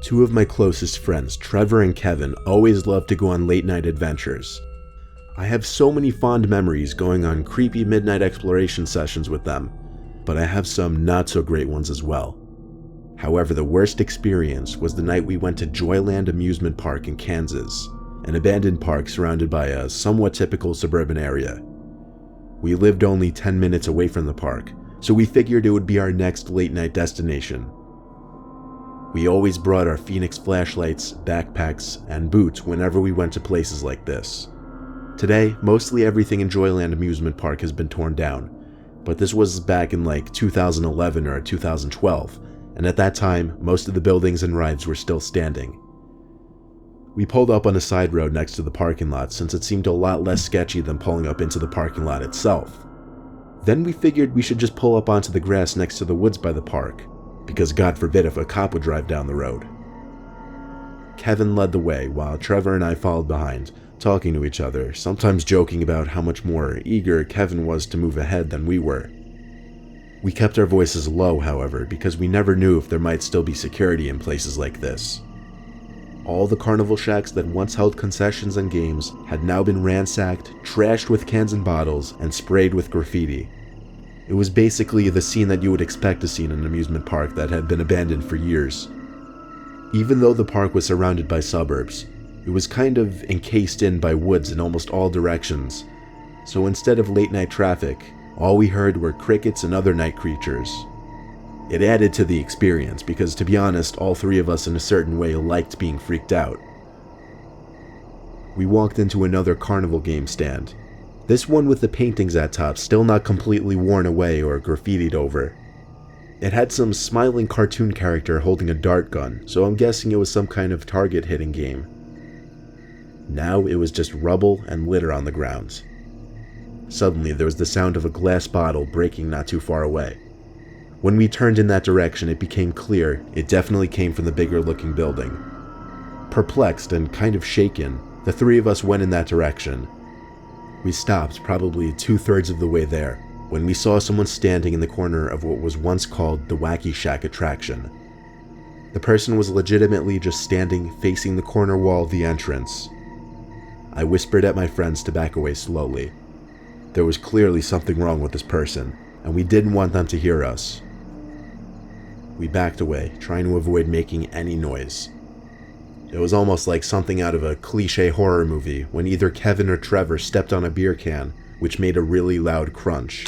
Two of my closest friends, Trevor and Kevin, always loved to go on late-night adventures. I have so many fond memories going on creepy midnight exploration sessions with them, but I have some not-so-great ones as well. However, the worst experience was the night we went to Joyland Amusement Park in Kansas, an abandoned park surrounded by a somewhat typical suburban area. We lived only 10 minutes away from the park, so we figured it would be our next late-night destination. We always brought our Phoenix flashlights, backpacks, and boots whenever we went to places like this. Today, mostly everything in Joyland Amusement Park has been torn down, but this was back in like 2011 or 2012, and at that time, most of the buildings and rides were still standing. We pulled up on a side road next to the parking lot since it seemed a lot less sketchy than pulling up into the parking lot itself. Then we figured we should just pull up onto the grass next to the woods by the park, because God forbid if a cop would drive down the road. Kevin led the way while Trevor and I followed behind, talking to each other, sometimes joking about how much more eager Kevin was to move ahead than we were. We kept our voices low, however, because we never knew if there might still be security in places like this. All the carnival shacks that once held concessions and games had now been ransacked, trashed with cans and bottles, and sprayed with graffiti. It was basically the scene that you would expect to see in an amusement park that had been abandoned for years. Even though the park was surrounded by suburbs, it was kind of encased in by woods in almost all directions, so instead of late-night traffic, all we heard were crickets and other night creatures. It added to the experience because, to be honest, all three of us in a certain way liked being freaked out. We walked into another carnival game stand, this one with the paintings at top still not completely worn away or graffitied over. It had some smiling cartoon character holding a dart gun, so I'm guessing it was some kind of target hitting game. Now it was just rubble and litter on the ground. Suddenly there was the sound of a glass bottle breaking not too far away. When we turned in that direction, it became clear it definitely came from the bigger looking building. Perplexed and kind of shaken, the three of us went in that direction. We stopped probably 2/3 of the way there when we saw someone standing in the corner of what was once called the Wacky Shack attraction. The person was legitimately just standing facing the corner wall of the entrance. I whispered at my friends to back away slowly. There was clearly something wrong with this person, and we didn't want them to hear us. We backed away, trying to avoid making any noise. It was almost like something out of a cliché horror movie when either Kevin or Trevor stepped on a beer can, which made a really loud crunch.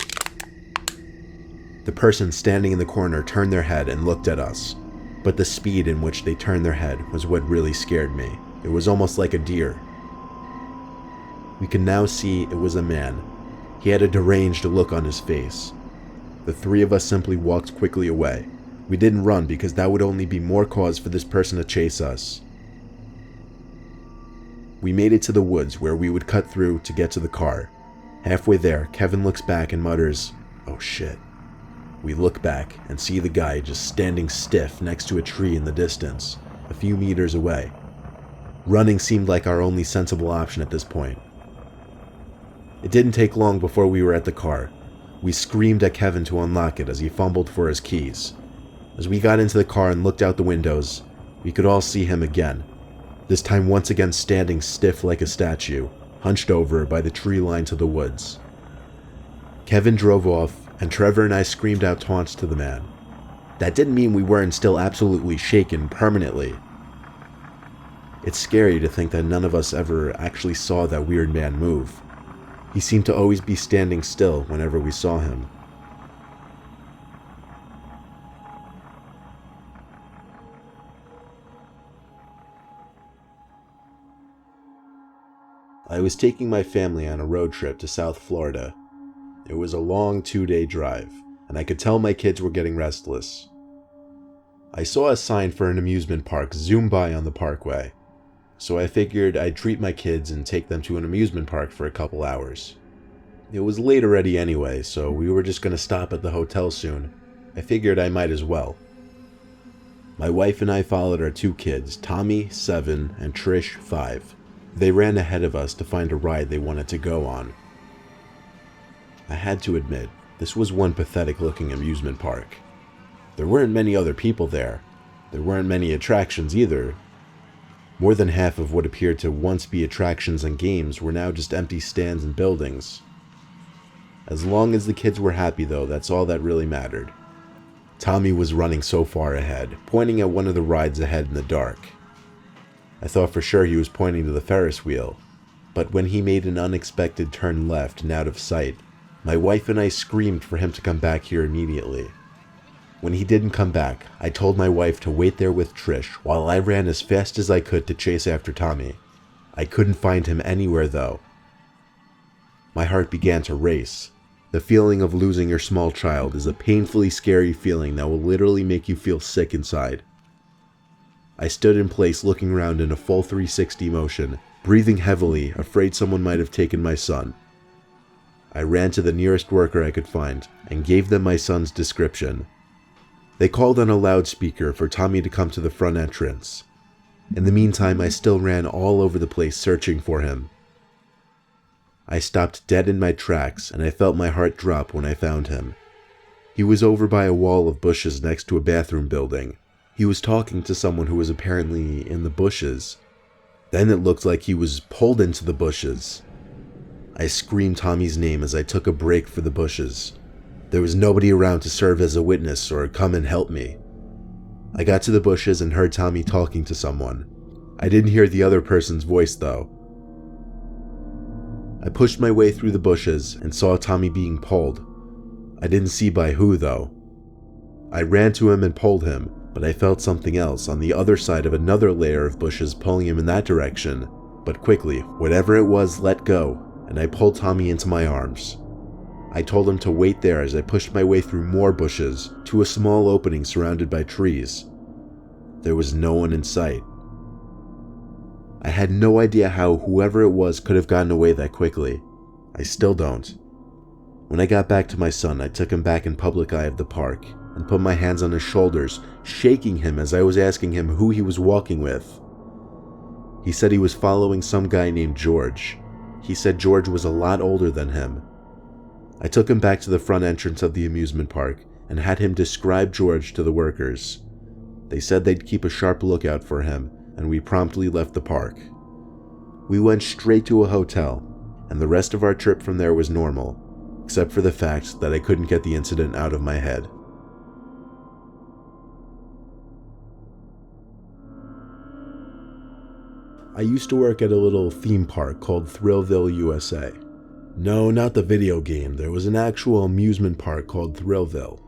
The person standing in the corner turned their head and looked at us, but the speed in which they turned their head was what really scared me. It was almost like a deer. We could now see it was a man. He had a deranged look on his face. The three of us simply walked quickly away. We didn't run because that would only be more cause for this person to chase us. We made it to the woods where we would cut through to get to the car. Halfway there, Kevin looks back and mutters, "Oh shit." We look back and see the guy just standing stiff next to a tree in the distance, a few meters away. Running seemed like our only sensible option at this point. It didn't take long before we were at the car. We screamed at Kevin to unlock it as he fumbled for his keys. As we got into the car and looked out the windows, we could all see him again, this time once again standing stiff like a statue, hunched over by the tree line to the woods. Kevin drove off, and Trevor and I screamed out taunts to the man. That didn't mean we weren't still absolutely shaken permanently. It's scary to think that none of us ever actually saw that weird man move. He seemed to always be standing still whenever we saw him. I was taking my family on a road trip to South Florida. It was a long 2-day drive, and I could tell my kids were getting restless. I saw a sign for an amusement park zoom by on the parkway, so I figured I'd treat my kids and take them to an amusement park for a couple hours. It was late already anyway, so we were just going to stop at the hotel soon. I figured I might as well. My wife and I followed our 2 kids, Tommy, 7, and Trish, 5. They ran ahead of us to find a ride they wanted to go on. I had to admit, this was one pathetic-looking amusement park. There weren't many other people there. There weren't many attractions either. More than half of what appeared to once be attractions and games were now just empty stands and buildings. As long as the kids were happy though, that's all that really mattered. Tommy was running so far ahead, pointing at one of the rides ahead in the dark. I thought for sure he was pointing to the Ferris wheel, but when he made an unexpected turn left and out of sight, my wife and I screamed for him to come back here immediately. When he didn't come back, I told my wife to wait there with Trish while I ran as fast as I could to chase after Tommy. I couldn't find him anywhere though. My heart began to race. The feeling of losing your small child is a painfully scary feeling that will literally make you feel sick inside. I stood in place looking around in a full 360 motion, breathing heavily, afraid someone might have taken my son. I ran to the nearest worker I could find and gave them my son's description. They called on a loudspeaker for Tommy to come to the front entrance. In the meantime, I still ran all over the place searching for him. I stopped dead in my tracks and I felt my heart drop when I found him. He was over by a wall of bushes next to a bathroom building. He was talking to someone who was apparently in the bushes. Then it looked like he was pulled into the bushes. I screamed Tommy's name as I took a break for the bushes. There was nobody around to serve as a witness or come and help me. I got to the bushes and heard Tommy talking to someone. I didn't hear the other person's voice though. I pushed my way through the bushes and saw Tommy being pulled. I didn't see by who though. I ran to him and pulled him, but I felt something else on the other side of another layer of bushes pulling him in that direction. But quickly, whatever it was let go, and I pulled Tommy into my arms. I told him to wait there as I pushed my way through more bushes to a small opening surrounded by trees. There was no one in sight. I had no idea how whoever it was could have gotten away that quickly. I still don't. When I got back to my son, I took him back in public eye of the park and put my hands on his shoulders, shaking him as I was asking him who he was walking with. He said he was following some guy named George. He said George was a lot older than him. I took him back to the front entrance of the amusement park and had him describe George to the workers. They said they'd keep a sharp lookout for him, and we promptly left the park. We went straight to a hotel, and the rest of our trip from there was normal, except for the fact that I couldn't get the incident out of my head. I used to work at a little theme park called Thrillville, USA. No, not the video game. There was an actual amusement park called Thrillville.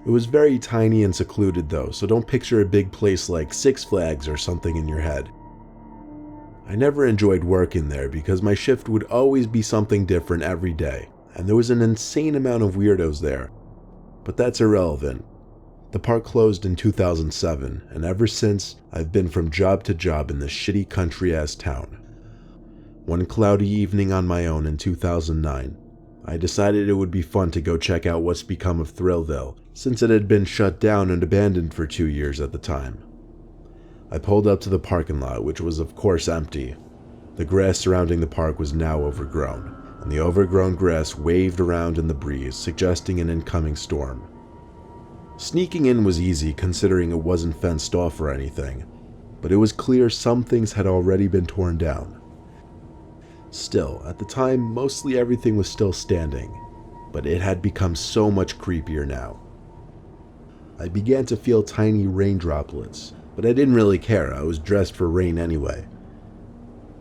It was very tiny and secluded though, so don't picture a big place like Six Flags or something in your head. I never enjoyed working there because my shift would always be something different every day, and there was an insane amount of weirdos there. But that's irrelevant. The park closed in 2007, and ever since, I've been from job to job in this shitty country-ass town. One cloudy evening on my own in 2009, I decided it would be fun to go check out what's become of Thrillville, since it had been shut down and abandoned for 2 years at the time. I pulled up to the parking lot, which was of course empty. The grass surrounding the park was now overgrown, and the overgrown grass waved around in the breeze, suggesting an incoming storm. Sneaking in was easy considering it wasn't fenced off or anything, but it was clear some things had already been torn down. Still, at the time, mostly everything was still standing, but it had become so much creepier now. I began to feel tiny rain droplets, but I didn't really care. I was dressed for rain anyway.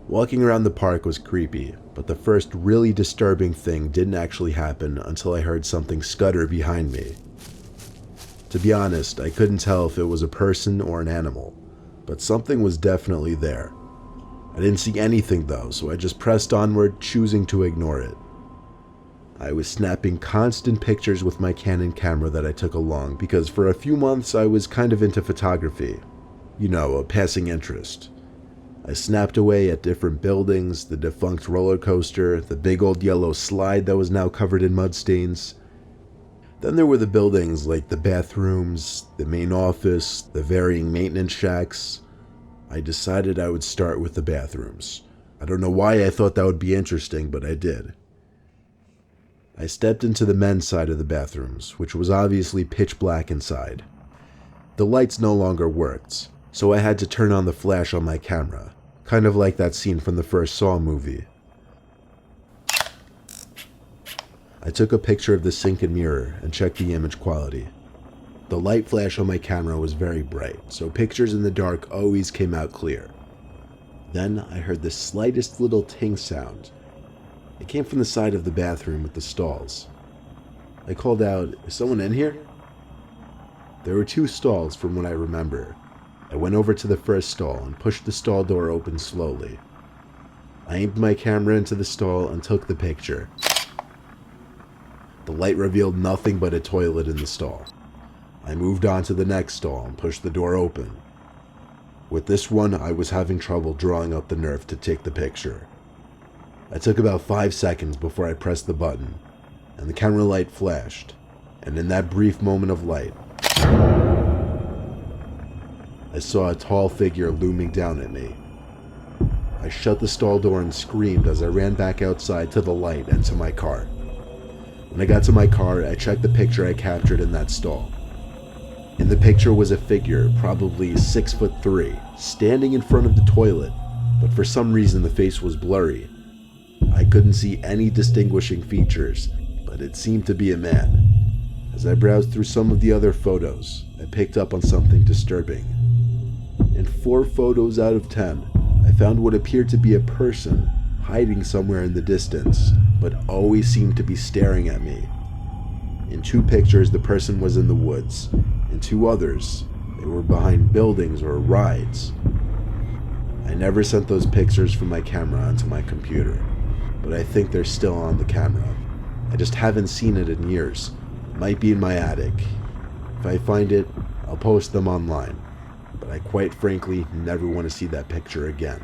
Walking around the park was creepy, but the first really disturbing thing didn't actually happen until I heard something scutter behind me. To be honest, I couldn't tell if it was a person or an animal, but something was definitely there. I didn't see anything though, so I just pressed onward, choosing to ignore it. I was snapping constant pictures with my Canon camera that I took along because for a few months I was kind of into photography. You know, a passing interest. I snapped away at different buildings, the defunct roller coaster, the big old yellow slide that was now covered in mud stains. Then there were the buildings like the bathrooms, the main office, the varying maintenance shacks. I decided I would start with the bathrooms. I don't know why I thought that would be interesting, but I did. I stepped into the men's side of the bathrooms, which was obviously pitch black inside. The lights no longer worked, so I had to turn on the flash on my camera, kind of like that scene from the first Saw movie. I took a picture of the sink and mirror and checked the image quality. The light flash on my camera was very bright, so pictures in the dark always came out clear. Then I heard the slightest little ting sound. It came from the side of the bathroom with the stalls. I called out, "Is someone in here?" There were 2 stalls from what I remember. I went over to the first stall and pushed the stall door open slowly. I aimed my camera into the stall and took the picture. The light revealed nothing but a toilet in the stall. I moved on to the next stall and pushed the door open. With this one, I was having trouble drawing up the nerve to take the picture. I took about 5 seconds before I pressed the button, and the camera light flashed, and in that brief moment of light, I saw a tall figure looming down at me. I shut the stall door and screamed as I ran back outside to the light and to my car. When I got to my car, I checked the picture I captured in that stall. In the picture was a figure, probably 6'3", standing in front of the toilet, but for some reason the face was blurry. I couldn't see any distinguishing features, but it seemed to be a man. As I browsed through some of the other photos, I picked up on something disturbing. In 4 photos out of 10, I found what appeared to be a person hiding somewhere in the distance, but always seemed to be staring at me. In 2 pictures, the person was in the woods. In 2 others, they were behind buildings or rides. I never sent those pictures from my camera onto my computer, but I think they're still on the camera. I just haven't seen it in years. It might be in my attic. If I find it, I'll post them online, but I quite frankly never want to see that picture again.